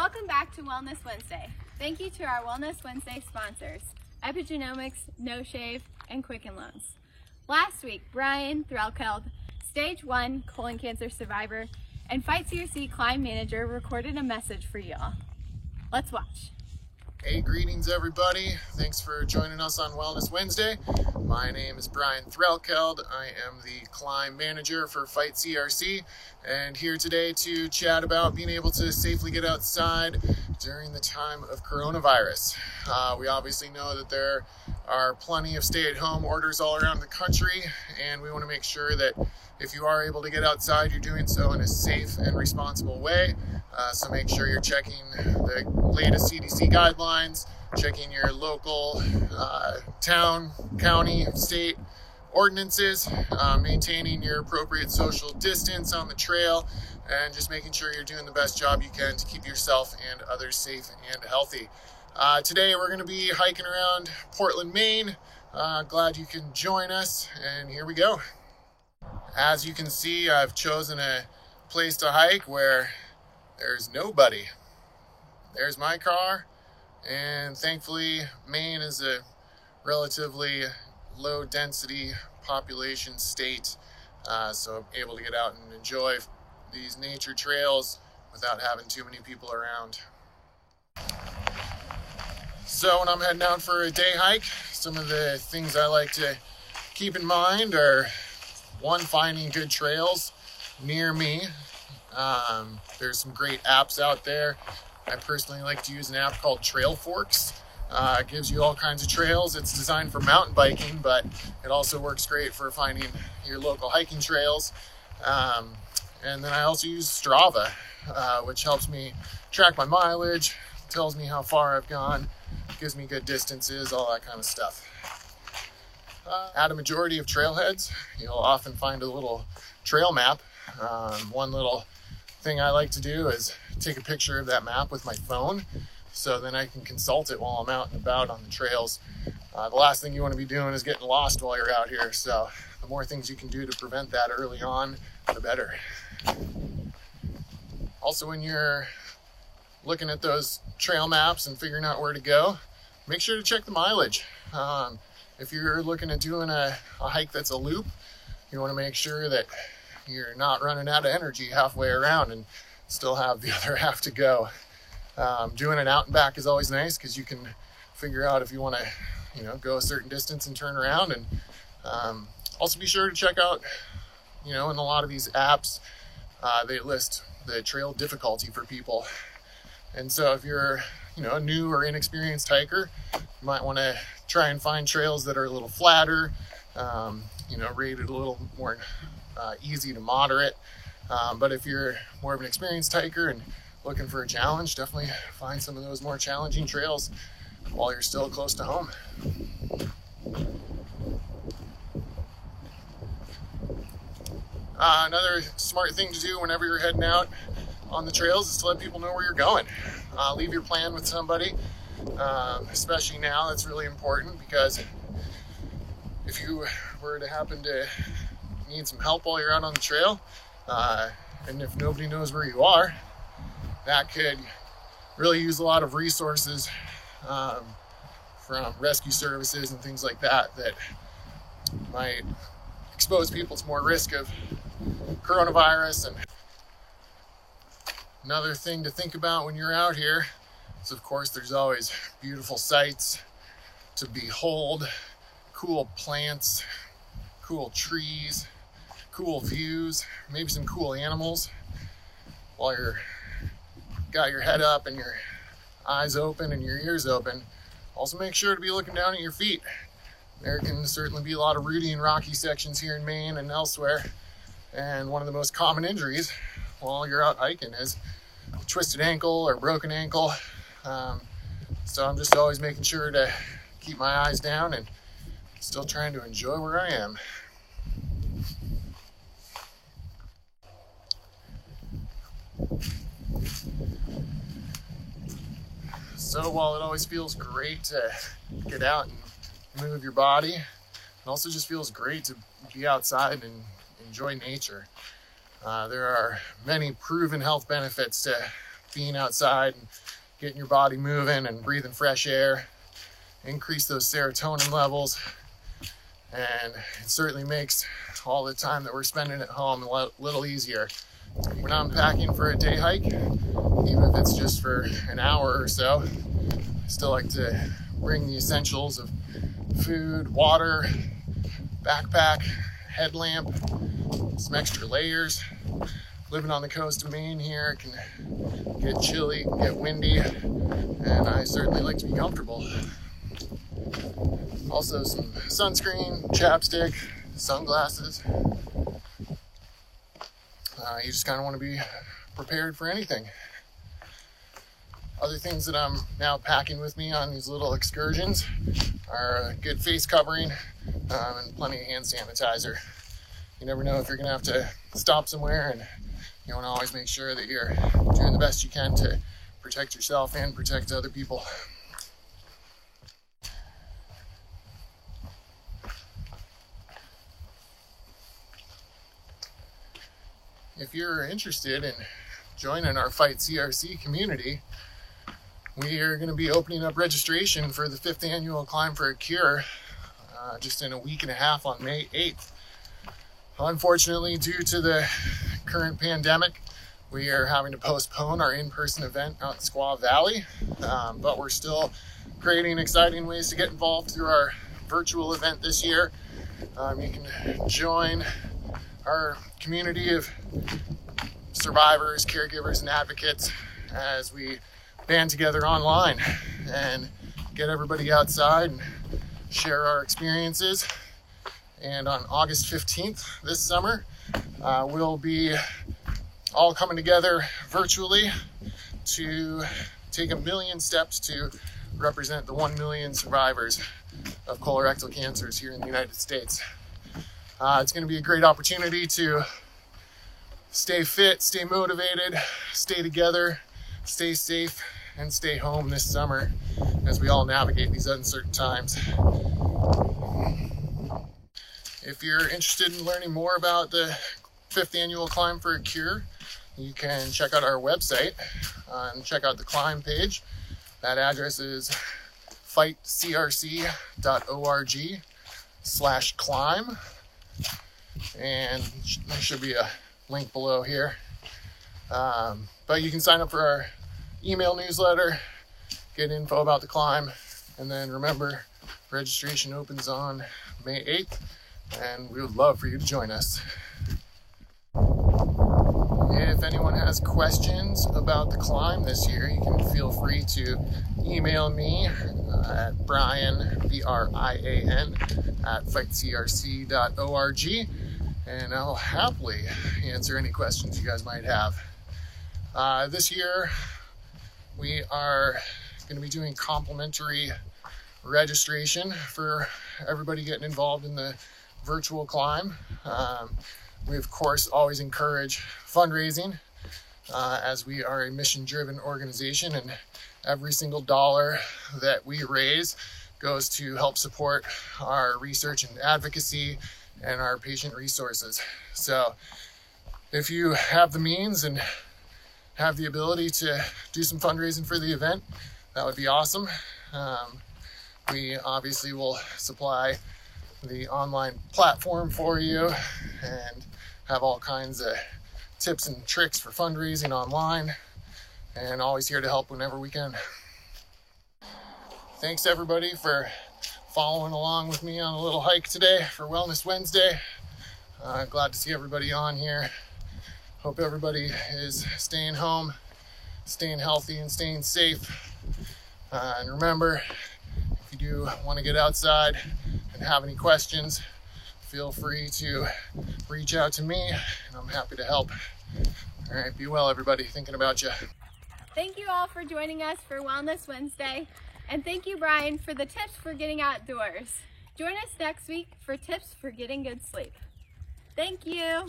Welcome back to Wellness Wednesday. Thank you to our Wellness Wednesday sponsors, Epigenomics, No Shave, and Quicken Loans. Last week, Brian Threlkeld, Stage 1 colon cancer survivor and Fight CRC climb manager, recorded a message for y'all. Let's watch. Hey, greetings everybody. Thanks for joining us on Wellness Wednesday. My name is Brian Threlkeld. I am the climb manager for Fight CRC and here today to chat about being able to safely get outside during the time of coronavirus. We obviously know that there are plenty of stay-at-home orders all around the country, and we want to make sure that if you are able to get outside, you're doing so in a safe and responsible way. So make sure you're checking the latest CDC guidelines, checking your local town, county, state ordinances, maintaining your appropriate social distance on the trail, and just making sure you're doing the best job you can to keep yourself and others safe and healthy. Today we're going to be hiking around Portland, Maine. Glad you can join us, and here we go. As you can see, I've chosen a place to hike where there's nobody. There's my car, and thankfully Maine is a relatively low density population state, so I'm able to get out and enjoy these nature trails without having too many people around. So when I'm heading out for a day hike, some of the things I like to keep in mind are, one, finding good trails near me. There's some great apps out there. I personally like to use an app called Trailforks. It gives you all kinds of trails. It's designed for mountain biking, but it also works great for finding your local hiking trails. And then I also use Strava, which helps me track my mileage, tells me how far I've gone, gives me good distances, all that kind of stuff. At a majority of trailheads, you'll often find a little trail map. One little thing I like to do is take a picture of that map with my phone, so then I can consult it while I'm out and about on the trails. The last thing you want to be doing is getting lost while you're out here, so the more things you can do to prevent that early on, the better. Also, when you're looking at those trail maps and figuring out where to go, make sure to check the mileage. If you're looking at doing a hike that's a loop, you want to make sure that you're not running out of energy halfway around and still have the other half to go. Doing it out and back is always nice because you can figure out if you want to, go a certain distance and turn around. And also be sure to check out, in a lot of these apps, they list the trail difficulty for people. And so if you're, a new or inexperienced hiker, you might want to try and find trails that are a little flatter, rated a little more easy to moderate. But if you're more of an experienced hiker and looking for a challenge, definitely find some of those more challenging trails while you're still close to home. Another smart thing to do whenever you're heading out on the trails is to let people know where you're going. Leave your plan with somebody. Especially now, that's really important, because if you were to happen to need some help while you're out on the trail, and if nobody knows where you are, that could really use a lot of resources from rescue services and things like that might expose people to more risk of coronavirus. And another thing to think about when you're out here is, of course, there's always beautiful sights to behold, cool plants, cool trees, cool views, maybe some cool animals while you're got your head up and your eyes open and your ears open. Also make sure to be looking down at your feet. There can certainly be a lot of rooty and rocky sections here in Maine and elsewhere, and one of the most common injuries while you're out hiking is a twisted ankle or broken ankle. So I'm just always making sure to keep my eyes down and still trying to enjoy where I am. So while it always feels great to get out and move your body, it also just feels great to be outside and enjoy nature. There are many proven health benefits to being outside and getting your body moving and breathing fresh air, increase those serotonin levels, and it certainly makes all the time that we're spending at home a little easier. When I'm packing for a day hike, even if it's just for an hour or so, I still like to bring the essentials of food, water, backpack, headlamp, some extra layers. Living on the coast of Maine here, it can get chilly, get windy, and I certainly like to be comfortable. Also some sunscreen, chapstick, sunglasses. You just kind of want to be prepared for anything. Other things that I'm now packing with me on these little excursions are a good face covering and plenty of hand sanitizer. You never know if you're going to have to stop somewhere, and you want to always make sure that you're doing the best you can to protect yourself and protect other people. If you're interested in joining our Fight CRC community, we are going to be opening up registration for the 5th annual Climb for a Cure just in a week and a half on May 8th. Unfortunately, due to the current pandemic, we are having to postpone our in-person event out in Squaw Valley, but we're still creating exciting ways to get involved through our virtual event this year. You can join our community of survivors, caregivers, and advocates as we band together online and get everybody outside and share our experiences. And on August 15th this summer, we'll be all coming together virtually to take 1 million steps to represent the 1 million survivors of colorectal cancers here in the United States. It's going to be a great opportunity to stay fit, stay motivated, stay together, stay safe, and stay home this summer as we all navigate these uncertain times. If you're interested in learning more about the 5th annual Climb for a Cure, you can check out our website and check out the Climb page. That address is fightcrc.org/climb. And there should be a link below here. But you can sign up for our email newsletter, get info about the climb, and then remember, registration opens on May 8th, and we would love for you to join us. If anyone has questions about the climb this year, you can feel free to email me at Brian, B-R-I-A-N, at fightcrc.org, and I'll happily answer any questions you guys might have. This year, we are going to be doing complimentary registration for everybody getting involved in the virtual climb. We, of course, always encourage fundraising as we are a mission-driven organization, and every single dollar that we raise goes to help support our research and advocacy and our patient resources. So if you have the means and have the ability to do some fundraising for the event, that would be awesome. We obviously will supply the online platform for you and have all kinds of tips and tricks for fundraising online, and always here to help whenever we can. Thanks everybody for following along with me on a little hike today for Wellness Wednesday. Glad to see everybody on here. Hope everybody is staying home, staying healthy, and staying safe. And remember, if you do want to get outside and have any questions, feel free to reach out to me, and I'm happy to help. All right, be well, everybody. Thinking about you. Thank you all for joining us for Wellness Wednesday, and thank you, Brian, for the tips for getting outdoors. Join us next week for tips for getting good sleep. Thank you.